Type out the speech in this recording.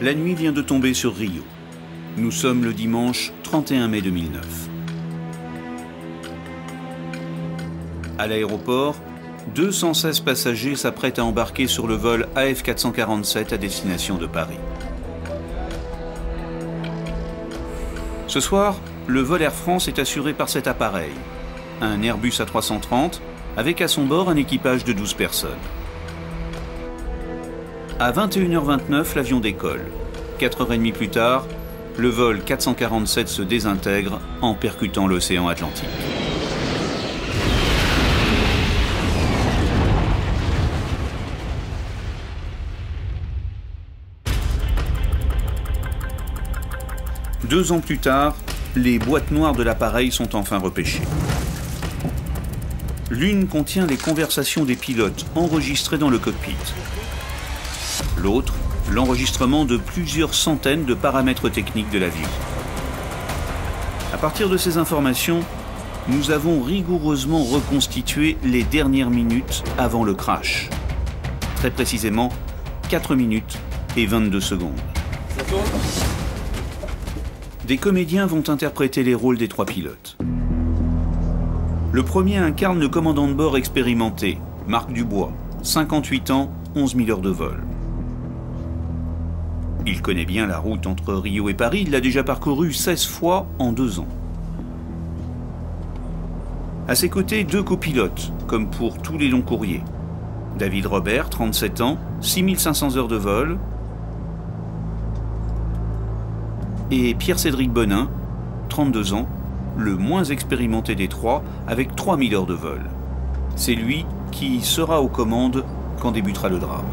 La nuit vient de tomber sur Rio. Nous sommes le dimanche 31 mai 2009. À l'aéroport, 216 passagers s'apprêtent à embarquer sur le vol AF447 à destination de Paris. Ce soir, le vol Air France est assuré par cet appareil, un Airbus A330, avec à son bord un équipage de 12 personnes. À 21h29, l'avion décolle. 4h30 plus tard, le vol 447 se désintègre en percutant l'océan Atlantique. Deux ans plus tard, les boîtes noires de l'appareil sont enfin repêchées. L'une contient les conversations des pilotes enregistrées dans le cockpit. L'autre, l'enregistrement de plusieurs centaines de paramètres techniques de l'avion. À partir de ces informations, nous avons rigoureusement reconstitué les dernières minutes avant le crash. Très précisément, 4 minutes et 22 secondes. Des comédiens vont interpréter les rôles des trois pilotes. Le premier incarne le commandant de bord expérimenté, Marc Dubois, 58 ans, 11 000 heures de vol. Il connaît bien la route entre Rio et Paris, il l'a déjà parcourue 16 fois en 2 ans. À ses côtés, 2 copilotes, comme pour tous les longs courriers. David Robert, 37 ans, 6500 heures de vol. Et Pierre-Cédric Bonin, 32 ans, le moins expérimenté des trois, avec 3000 heures de vol. C'est lui qui sera aux commandes quand débutera le drame.